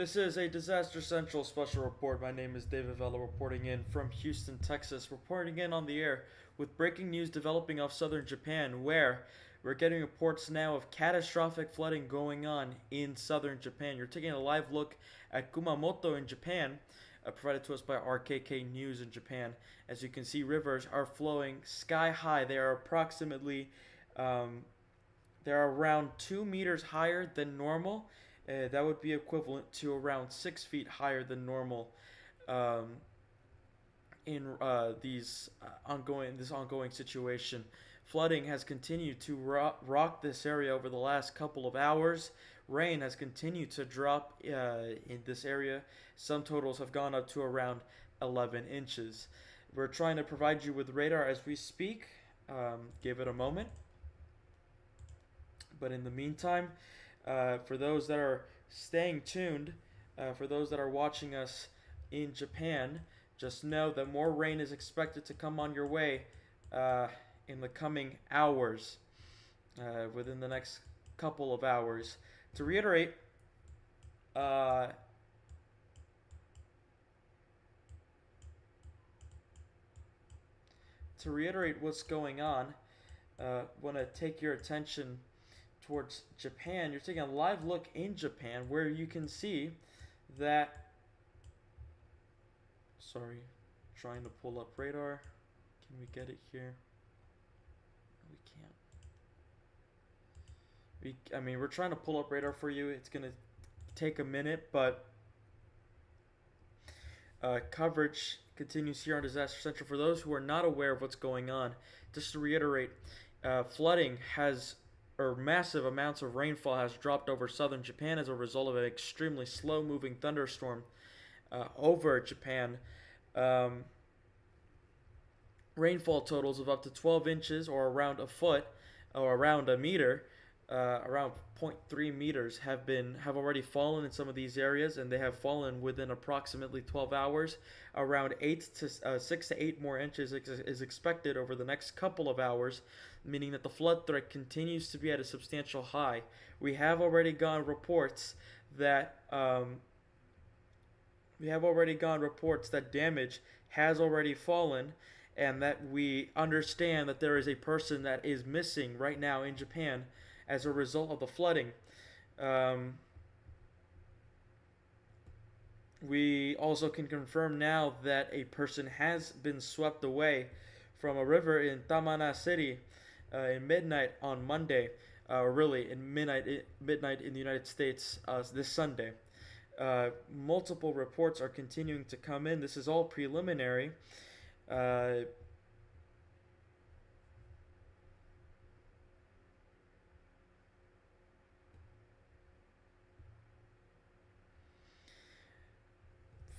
This is a Disaster Central special report. My name is David Vela, reporting in from Houston, Texas, reporting in on the air with breaking news developing off southern Japan, where we're getting reports now of catastrophic flooding going on in southern Japan. You're taking a live look at Kumamoto in Japan, provided to us by RKK News in Japan. As you can see, rivers are flowing sky high. They are approximately, they're around 2 meters higher than normal. That would be equivalent to around 6 feet higher than normal in this ongoing situation. Flooding has continued to rock this area over the last couple of hours. Rain has continued to drop in this area. Some totals have gone up to around 11 inches. We're trying to provide you with radar as we speak. Give it a moment. But in the meantime, for those that are staying tuned, for those that are watching us in Japan, just know that more rain is expected to come on your way in the coming hours, within the next couple of hours. To reiterate, what's going on, want to take your attention towards Japan. You're taking a live look in Japan where you can see that, trying to pull up radar. Can we get it here? We can't. We're trying to pull up radar for you. It's going to take a minute, but coverage continues here on Disaster Central. For those who are not aware of what's going on, just to reiterate, flooding massive amounts of rainfall has dropped over southern Japan as a result of an extremely slow-moving thunderstorm over Japan. Rainfall totals of up to 12 inches, or around a foot, or around a meter, around 0.3 meters have already fallen in some of these areas, and they have fallen within approximately 12 hours. Around 6 to 8 more inches is expected over the next couple of hours, meaning that the flood threat continues to be at a substantial high. We have already gotten reports that damage has already fallen, and that we understand that there is a person that is missing right now in Japan as a result of the flooding. We also can confirm now that a person has been swept away from a river in Tamana City in midnight on Monday, midnight in the United States this Sunday. Multiple reports are continuing to come in. This is all preliminary.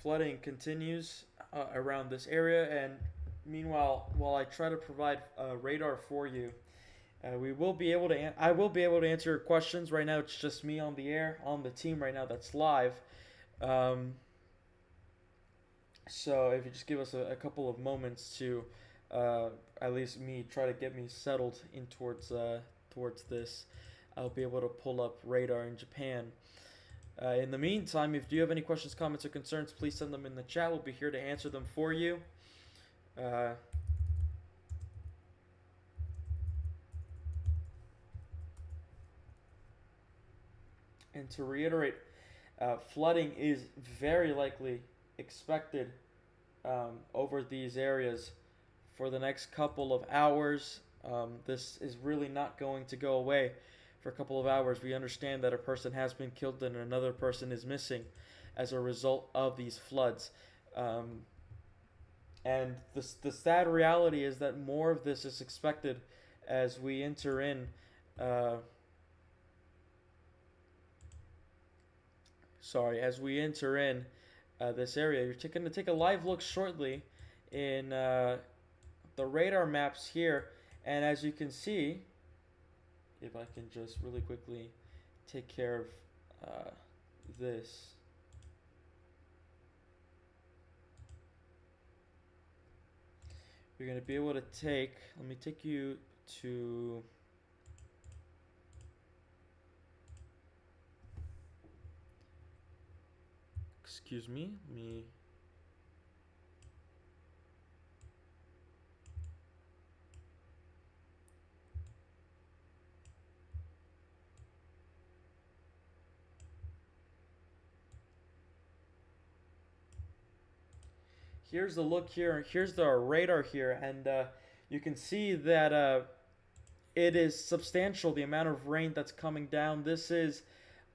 Flooding continues around this area, and meanwhile, while I try to provide radar for you, I will be able to answer your questions. Right now, it's just me on the air, on the team right now that's live. So if you just give us a couple of moments to at least try to get me settled in towards this, I'll be able to pull up radar in Japan. In the meantime, if you have any questions, comments, or concerns, please send them in the chat. We'll be here to answer them for you. And to reiterate, flooding is very likely expected over these areas for the next couple of hours. This is really not going to go away for a couple of hours. We understand that a person has been killed and another person is missing as a result of these floods. And the sad reality is that more of this is expected as we enter in this area. You're going to take a live look shortly in the radar maps here, and as you can see, if I can just really quickly take care of this. You're going to be able to let me take you to Excuse me. Here's the look here. Here's the radar here, and you can see that it is substantial, the amount of rain that's coming down. This is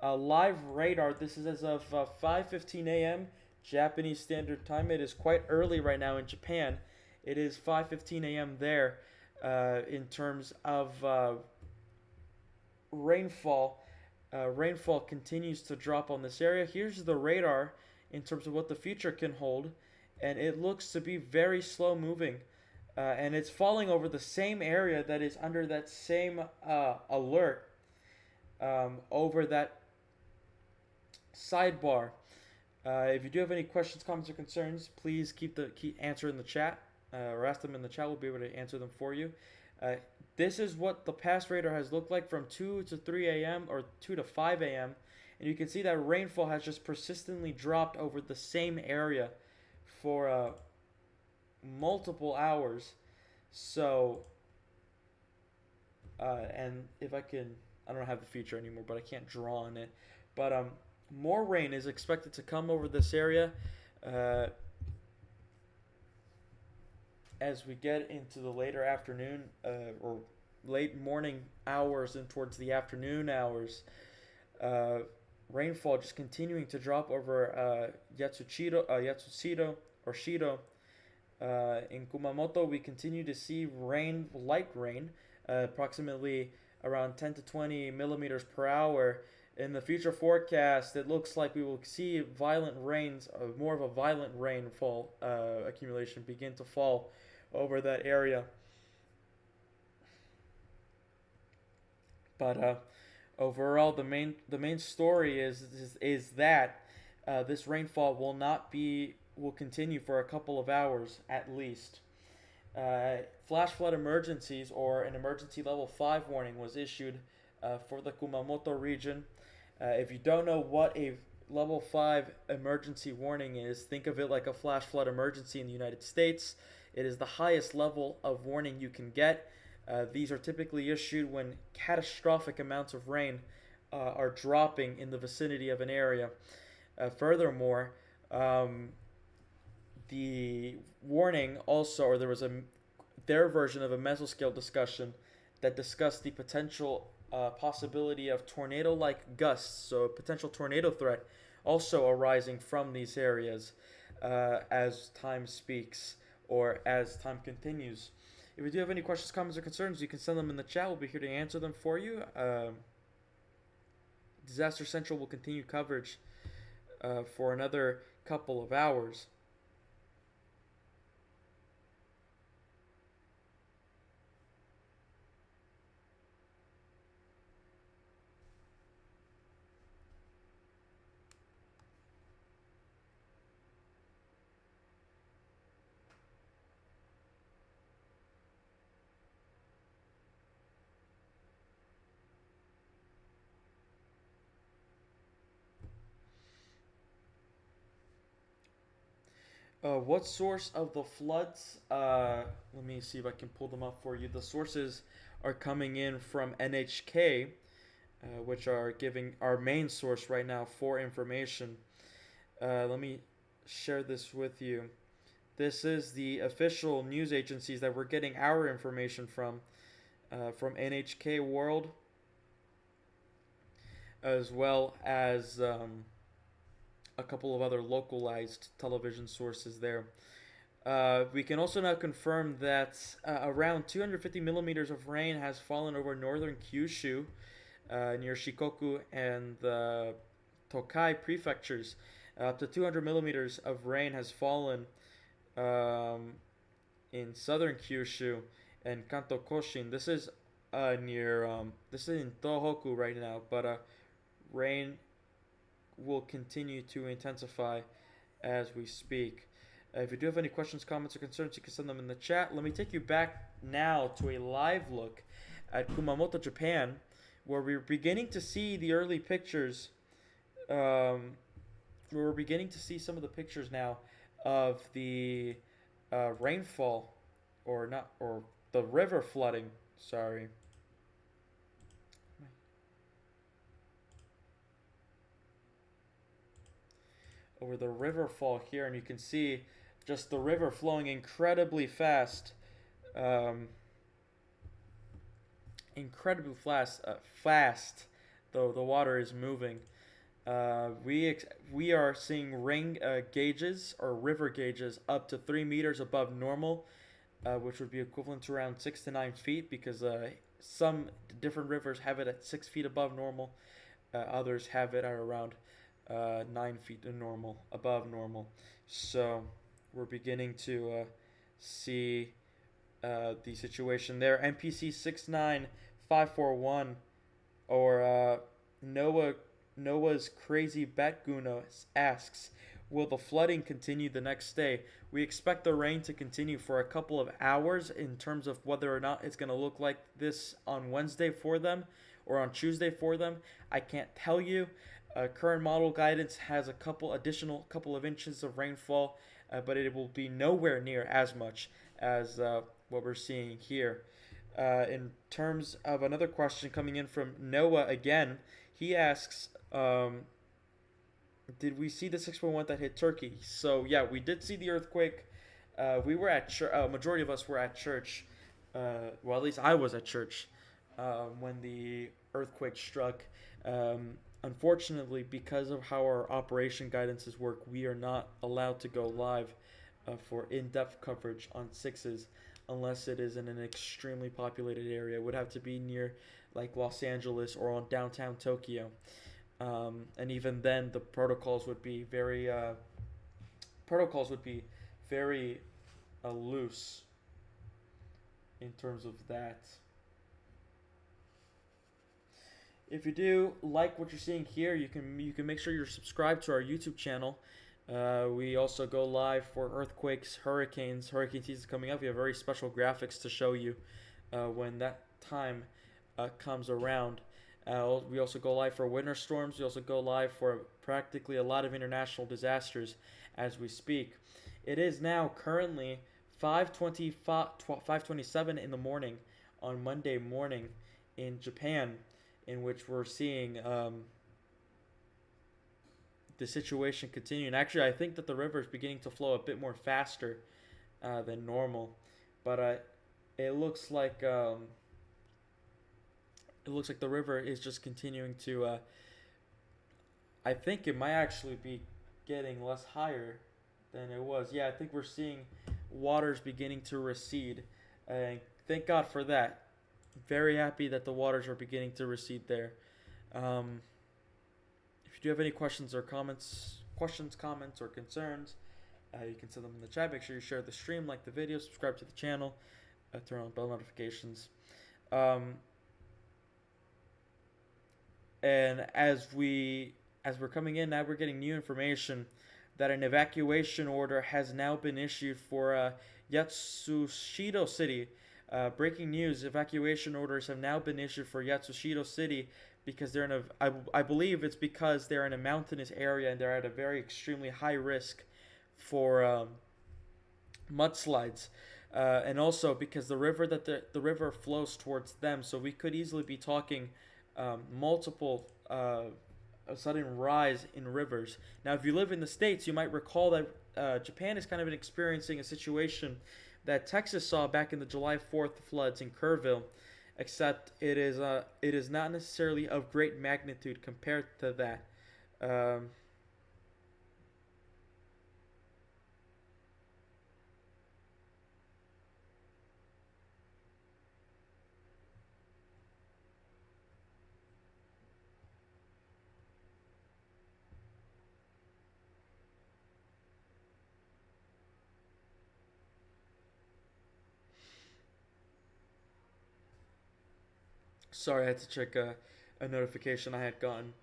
a live radar. This is as of 5:15 a.m. Japanese Standard Time. It is quite early right now in Japan. It is 5:15 a.m. there in terms of rainfall. Rainfall continues to drop on this area. Here's the radar in terms of what the future can hold, and it looks to be very slow moving. And it's falling over the same area that is under that same alert over that sidebar. If you do have any questions, comments, or concerns, please keep answer in the chat or ask them in the chat. We'll be able to answer them for you. This is what the past radar has looked like from 2 to 3 a.m. or 2 to 5 a.m. And you can see that rainfall has just persistently dropped over the same area for multiple hours. So and if I don't have the feature anymore, but I can't draw on it. But more rain is expected to come over this area as we get into the later afternoon or late morning hours and towards the afternoon hours. Rainfall just continuing to drop over Yatsushiro or Shido. In Kumamoto, we continue to see light rain, approximately around 10 to 20 millimeters per hour. In the future forecast, it looks like we will see violent rains, more of a violent rainfall accumulation begin to fall over that area. But overall, the main story is that this rainfall will continue for a couple of hours at least. Flash flood emergencies or an emergency level 5 warning was issued for the Kumamoto region. If you don't know what a level 5 emergency warning is, think of it like a flash flood emergency in the United States. It is the highest level of warning you can get. These are typically issued when catastrophic amounts of rain are dropping in the vicinity of an area. Furthermore, the warning also, or there was their version of a mesoscale discussion that discussed the potential possibility of tornado-like gusts, so a potential tornado threat also arising from these areas as time speaks or as time continues. If you do have any questions, comments, or concerns, you can send them in the chat. We'll be here to answer them for you. Disaster Central will continue coverage for another couple of hours. What source of the floods? Let me see if I can pull them up for you. The sources are coming in from NHK, which are giving our main source right now for information. Let me share this with you. This is the official news agencies that we're getting our information from NHK World, as well as a couple of other localized television sources there. We can also now confirm that around 250 millimeters of rain has fallen over northern Kyushu near Shikoku and the Tokai prefectures. Up to 200 millimeters of rain has fallen in southern Kyushu and Kanto Koshin. This is this is in Tohoku right now, but rain will continue to intensify as we speak. If you do have any questions, comments, or concerns, you can send them in the chat. Let me take you back now to a live look at Kumamoto, Japan, where we're beginning to see the early pictures we're beginning to see some of the pictures now of the rainfall, or the river flooding. Sorry. Over the river fall here, and you can see just the river flowing incredibly fast. Incredibly fast, though the water is moving. We are seeing rain gauges, or river gauges, up to 3 meters above normal, which would be equivalent to around 6 to 9 feet, because some different rivers have it at 6 feet above normal. Others have it at around 9 feet above normal. So we're beginning to see the situation there. NPC 69541, or Noah's Crazy Batguna asks, will the flooding continue the next day? We expect the rain to continue for a couple of hours. In terms of whether or not it's going to look like this on Wednesday for them or on Tuesday for them, I can't tell you. Current model guidance has a couple of inches of rainfall, but it will be nowhere near as much as what we're seeing here. In terms of another question coming in from Noah again, he asks, did we see the 6.1 that hit Turkey? So yeah, we did see the earthquake. We were at church. Majority of us were at church. Well, at least I was at church when the earthquake struck. Unfortunately, because of how our operation guidances work, we are not allowed to go live for in-depth coverage on 6s unless it is in an extremely populated area. It would have to be near like Los Angeles or on downtown Tokyo. And even then, the protocols would be very loose in terms of that. If you do like what you're seeing here, you can make sure you're subscribed to our YouTube channel. We also go live for earthquakes, hurricanes. Hurricane season coming up. We have very special graphics to show you when that time comes around. We also go live for winter storms. We also go live for practically a lot of international disasters as we speak. It is now currently 5:27 in the morning on Monday morning in Japan, in which we're seeing the situation continue. And actually, I think that the river is beginning to flow a bit more faster than normal, but it looks like the river is just continuing to. I think it might actually be getting less higher than it was. Yeah, I think we're seeing waters beginning to recede, and thank God for that. Very happy that the waters are beginning to recede there. If you do have any questions, comments, or concerns, you can send them in the chat. Make sure you share the stream, like the video, subscribe to the channel, turn on bell notifications. And as we're coming in now, we're getting new information that an evacuation order has now been issued for Yatsushiro City. Breaking news: evacuation orders have now been issued for Yatsushiro City because they're in I believe it's because they're in a mountainous area and they're at a very extremely high risk for mudslides, and also because the river flows towards them. So we could easily be talking multiple a sudden rise in rivers. Now, if you live in the States, you might recall that Japan is kind of experiencing a situation that Texas saw back in the July 4th floods in Kerrville, except it is not necessarily of great magnitude compared to that. Sorry, I had to check a notification I had gotten.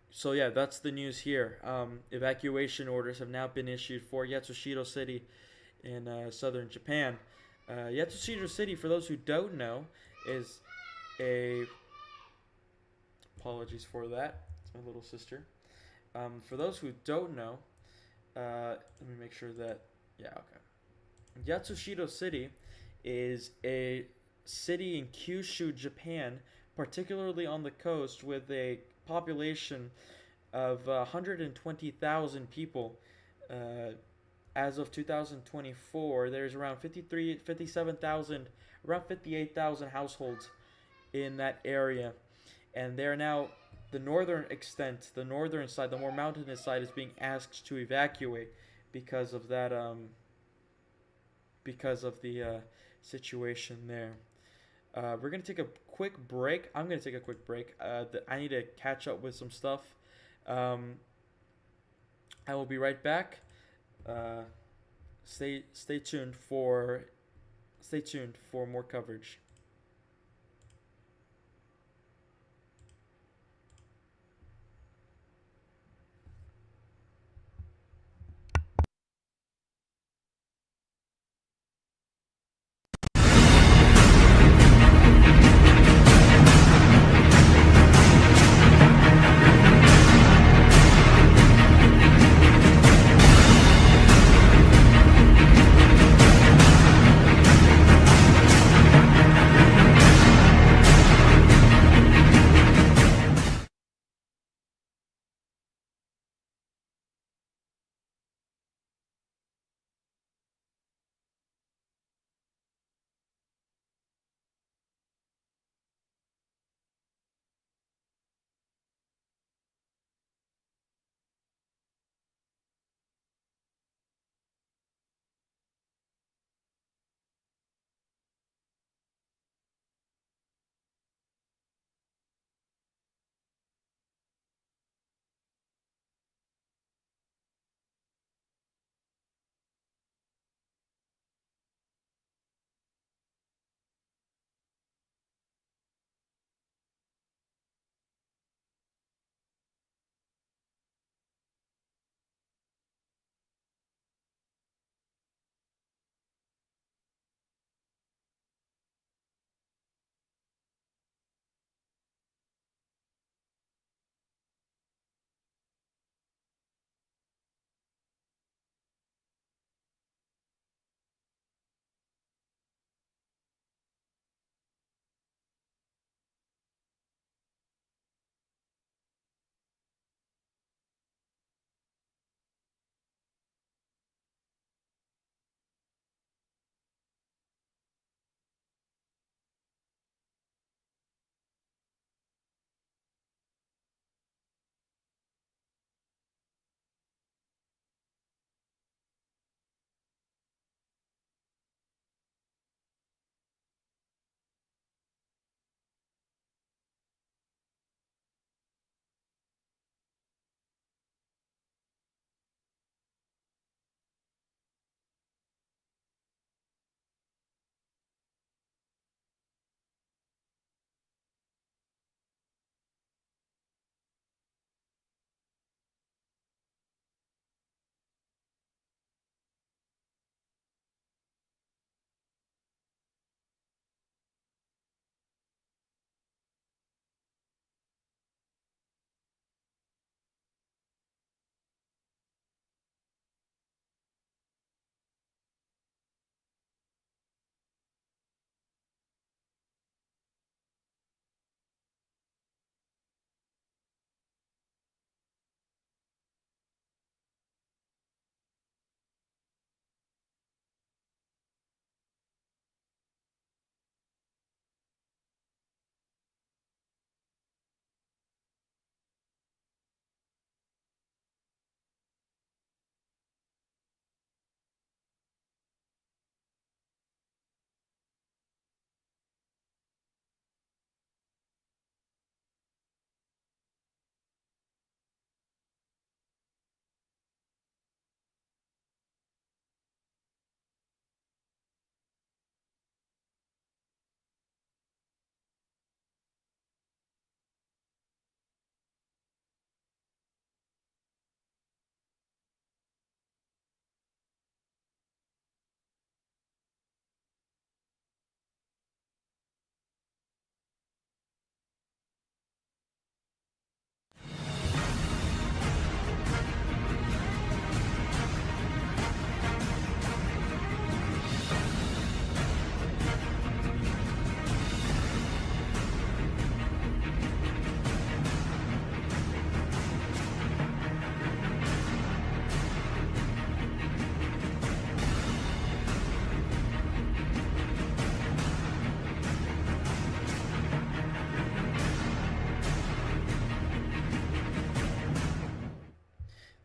So yeah, that's the news here. Evacuation orders have now been issued for Yatsushiro City in southern Japan. Yatsushiro City, for those who don't know, is a Apologies for that. It's my little sister. For those who don't know, let me make sure that, yeah, okay. Yatsushiro City is a city in Kyushu, Japan, particularly on the coast, with a population of 120,000 people. As of 2024, there's around 57,000, around 58,000 households in that area. And they're now, the northern extent, the northern side, the more mountainous side is being asked to evacuate because of that, because of the situation there. We're going to take a quick break. I'm going to take a quick break. I need to catch up with some stuff. I will be right back. Stay tuned for more coverage.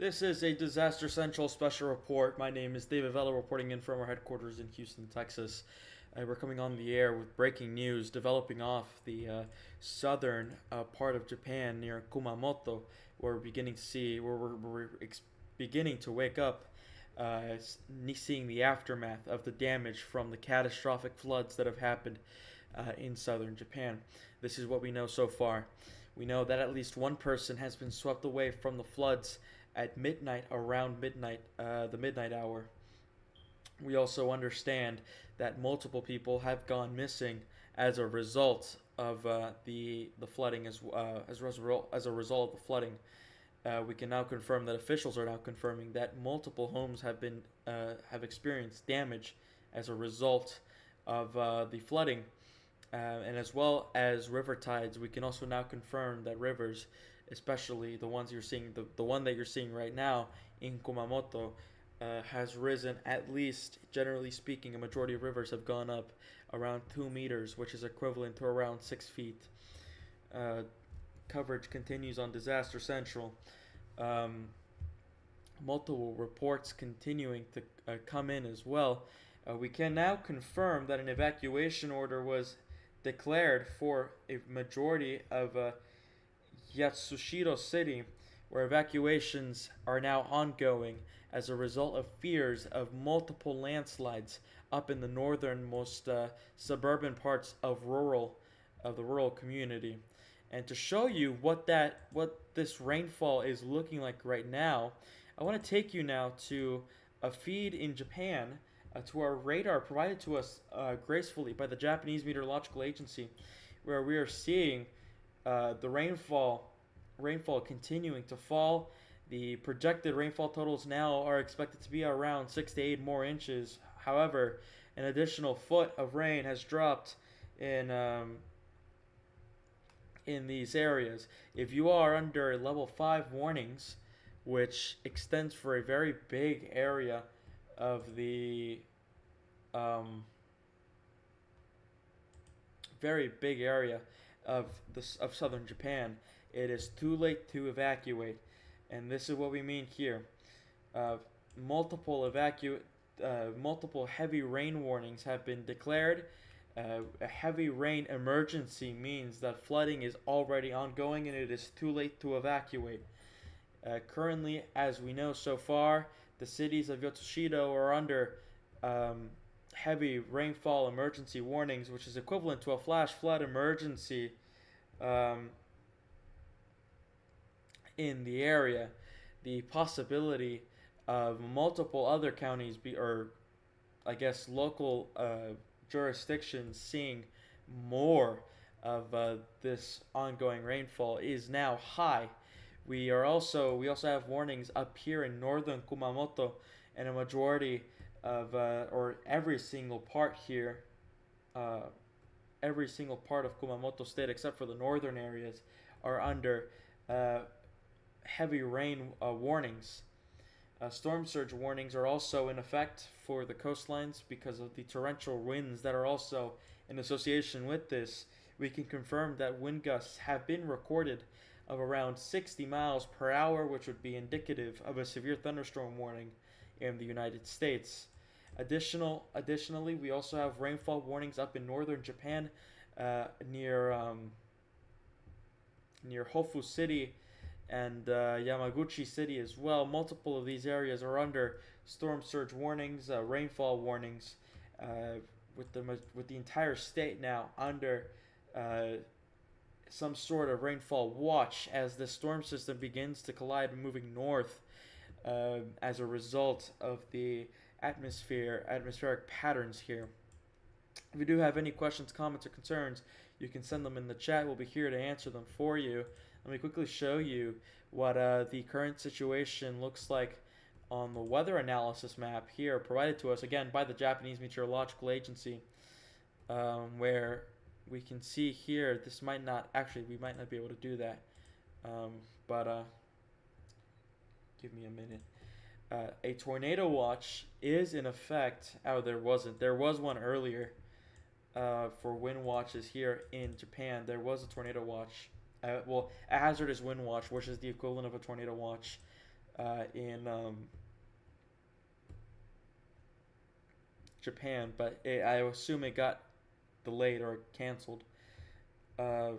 This is a Disaster Central special report. My name is David Vella, reporting in from our headquarters in Houston, Texas. We're coming on the air with breaking news developing off the southern part of Japan near Kumamoto, where we're beginning to see, beginning to wake up, seeing the aftermath of the damage from the catastrophic floods that have happened in southern Japan. This is what we know so far. We know that at least one person has been swept away from the floods at midnight, around midnight, the midnight hour. We also understand that multiple people have gone missing as a result of the flooding, as a result of the flooding. We can now confirm that officials are now confirming that multiple homes have experienced damage as a result of the flooding, and as well as river tides. We can also now confirm that rivers, especially the ones you're seeing, the one that you're seeing right now in Kumamoto, has risen. At least, generally speaking, a majority of rivers have gone up around 2 meters, which is equivalent to around 6 feet. Coverage continues on Disaster Central. Multiple reports continuing to come in as well. We can now confirm that an evacuation order was declared for a majority of Yatsushiro City, where evacuations are now ongoing as a result of fears of multiple landslides up in the northernmost suburban parts of the rural community. And to show you what this rainfall is looking like right now, I want to take you now to a feed in Japan, to our radar provided to us gracefully by the Japanese Meteorological Agency, where we are seeing the rainfall continuing to fall. The projected rainfall totals now are expected to be around 6 to 8 more inches. However, an additional foot of rain has dropped in these areas. If you are under level 5 warnings, which extends for a very big area of the of southern Japan, it is too late to evacuate. And this is what we mean here. Multiple heavy rain warnings have been declared. A heavy rain emergency means that flooding is already ongoing and it is too late to evacuate. Currently, as we know so far, the cities of Yatsushiro are under heavy rainfall emergency warnings, which is equivalent to a flash flood emergency in the area. The possibility of multiple other counties local jurisdictions seeing more of this ongoing rainfall is now high. We also have warnings up here in northern Kumamoto, and a majority of every single part here, every single part of Kumamoto state except for the northern areas are under heavy rain warnings. Storm surge warnings are also in effect for the coastlines because of the torrential winds that are also in association with this. We can confirm that wind gusts have been recorded of around 60 miles per hour, which would be indicative of a severe thunderstorm warning in the United States. Additionally, we also have rainfall warnings up in northern Japan, near Hofu City and Yamaguchi City as well. Multiple of these areas are under storm surge warnings, rainfall warnings, with the entire state now under some sort of rainfall watch as the storm system begins to collide, moving north as a result of the atmospheric patterns here. If you do have any questions, comments, or concerns, you can send them in the chat. We'll be here to answer them for you. Let me quickly show you what the current situation looks like on the weather analysis map here, provided to us again by the Japanese Meteorological Agency, where we can see here, we might not be able to do that, but give me a minute. A tornado watch is in effect. Oh, there wasn't. There was one earlier for wind watches here in Japan. There was a tornado watch. A hazardous wind watch, which is the equivalent of a tornado watch, in Japan, but I assume it got delayed or canceled. Uh,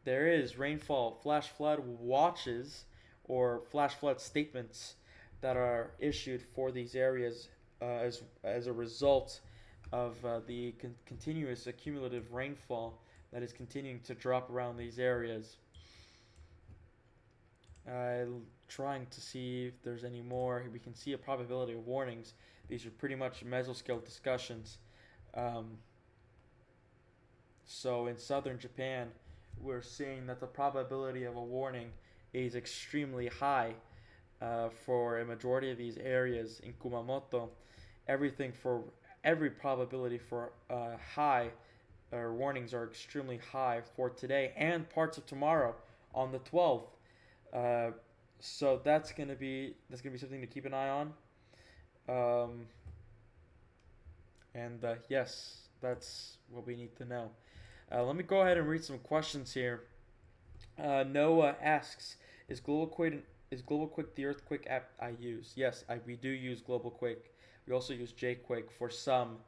there is rainfall flash flood watches or flash flood statements that are issued for these areas as a result of the continuous accumulative rainfall that is continuing to drop around these areas. Trying to see if there's any more. We can see a probability of warnings. These are pretty much mesoscale discussions. So in southern Japan, we're seeing that the probability of a warning is extremely high for a majority of these areas in Kumamoto. Every probability for high warnings are extremely high for today and parts of tomorrow on the 12th. So that's gonna be something to keep an eye on. Yes, that's what we need to know. Let me go ahead and read some questions here. Noah asks, "Is GlobalQuake the earthquake app I use?" Yes, we do use GlobalQuake. We also use JQuake for some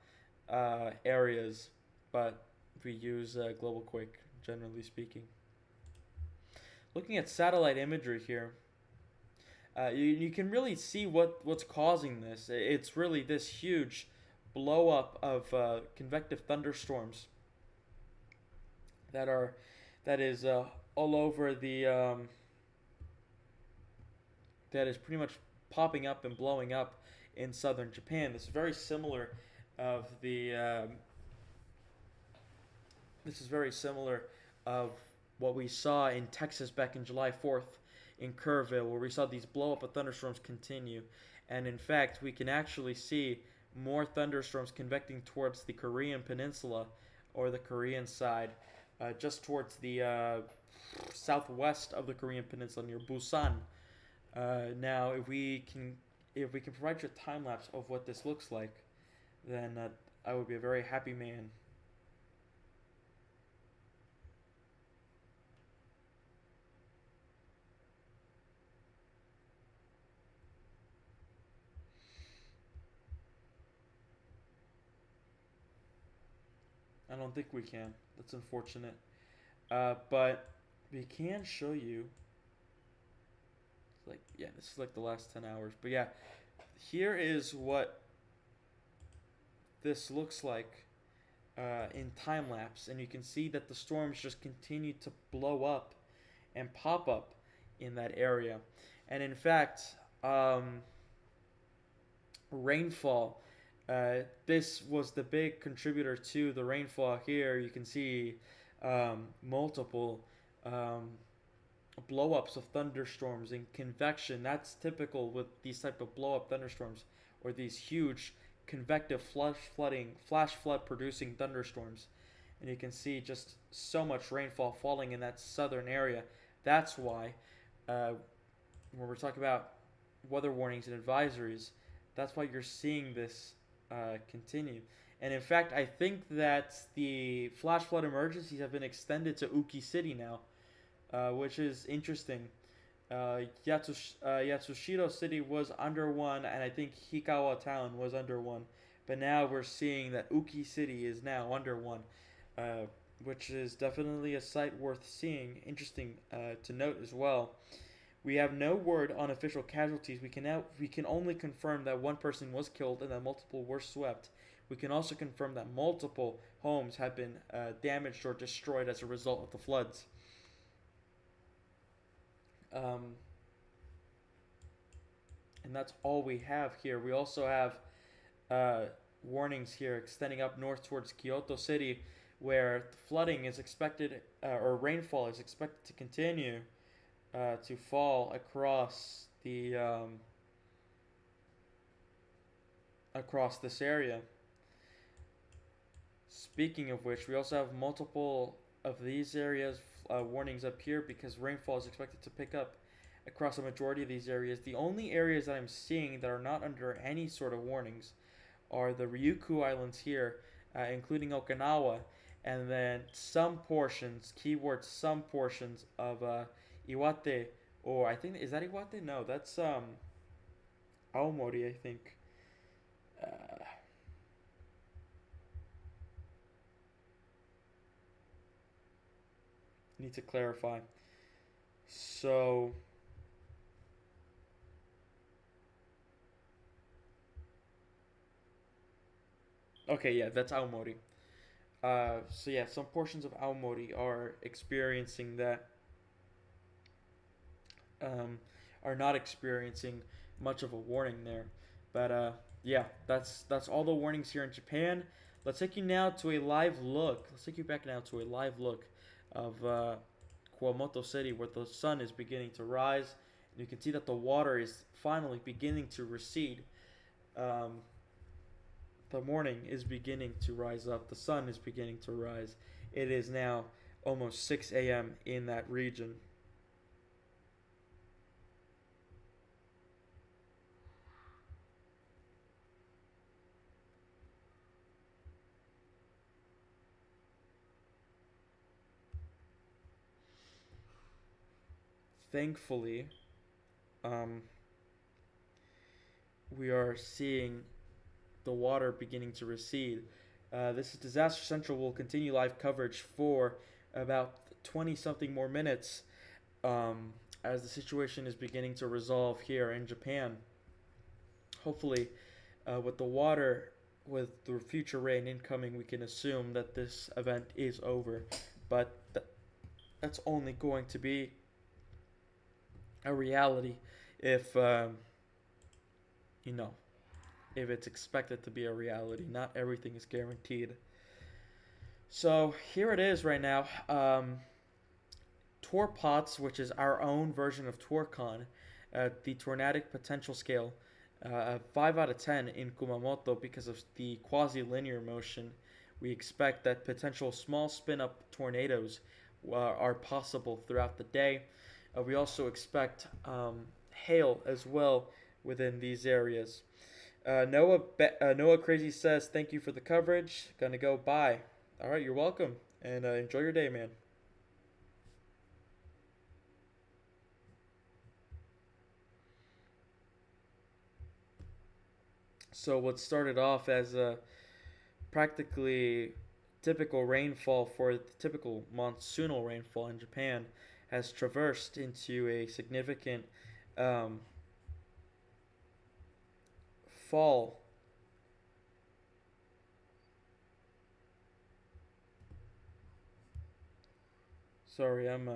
areas, but we use GlobalQuake generally speaking. Looking at satellite imagery here, you can really see what's causing this. It's really this huge blow up of convective thunderstorms that is all over that is pretty much popping up and blowing up in southern Japan. This is very similar of what we saw in Texas back in July 4th in Kerrville, where we saw these blow up of thunderstorms continue. And in fact, we can actually see more thunderstorms convecting towards the Korean peninsula or the Korean side, just towards the southwest of the Korean peninsula near Busan. Now, if we can provide you a time lapse of what this looks like, then I would be a very happy man. I don't think we can. That's unfortunate. But we can show you. This is like the last 10 hours. But yeah, here is what this looks like in time lapse, and you can see that the storms just continue to blow up and pop up in that area. And in fact, rainfall. This was the big contributor to the rainfall here. You can see multiple blow-ups of thunderstorms and convection. That's typical with these type of blow-up thunderstorms, or these huge convective flash flood producing thunderstorms. And you can see just so much rainfall falling in that southern area. That's why when we're talking about weather warnings and advisories, that's why you're seeing this continue. And in fact, I think that the flash flood emergencies have been extended to Uki City now, which is interesting. Yatsushiro City was under one, and I think Hikawa Town was under one. But now we're seeing that Uki City is now under one, which is definitely a sight worth seeing. Interesting to note as well. We have no word on official casualties. We can only confirm that one person was killed and that multiple were swept. We can also confirm that multiple homes have been damaged or destroyed as a result of the floods. And that's all we have here. We also have warnings here extending up north towards Kyoto City, where flooding is expected, or rainfall is expected to continue to fall across across this area. Speaking of which, we also have multiple of these areas warnings up here because rainfall is expected to pick up across a majority of these areas. The only areas that I'm seeing that are not under any sort of warnings are the Ryukyu Islands here, including Okinawa, and then some portions, keyword some portions of Iwate Or I think, is that Iwate? No, that's Aomori, I think. Uh, need to clarify. So, okay, yeah, that's Aomori. So yeah, some portions of Aomori are experiencing that, um, are not experiencing much of a warning there. But yeah, that's all the warnings here in Japan. Let's take you now to a live look. Let's take you back now to a live look of Kumamoto City, where the sun is beginning to rise, and you can see that the water is finally beginning to recede. Um, the morning is beginning to rise up. The sun is beginning to rise. It is now almost 6 a.m. in that region. Thankfully, um, we are seeing the water beginning to recede. This is Disaster Central will continue live coverage for about 20 something more minutes, as the situation is beginning to resolve here in Japan. Hopefully, with the water, with the future rain incoming, we can assume that this event is over. But that's only going to be a reality if, you know, if it's expected to be a reality. Not everything is guaranteed. So here it is right now. Torpots, which is our own version of Torcon, the tornadic potential scale, 5 out of 10 in Kumamoto because of the quasi-linear motion. We expect that potential small spin-up tornadoes are possible throughout the day. We also expect hail as well within these areas. Noah Crazy says, thank you for the coverage. Gonna go, bye. All right, you're welcome. And enjoy your day, man. So what started off as a practically typical rainfall for the typical monsoonal rainfall in Japan has traversed into a significant um, fall. Sorry, I'm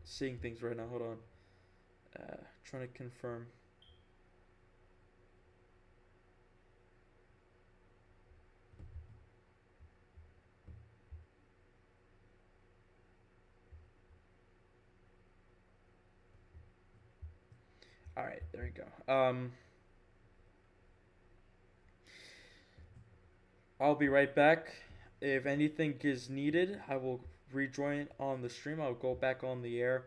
seeing things right now. Hold on. Trying to confirm. All right, there you go. I'll be right back. If anything is needed, I will rejoin on the stream. I'll go back on the air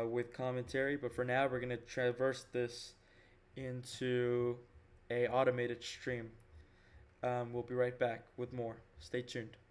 with commentary. But for now, we're gonna traverse this into a automated stream. We'll be right back with more. Stay tuned.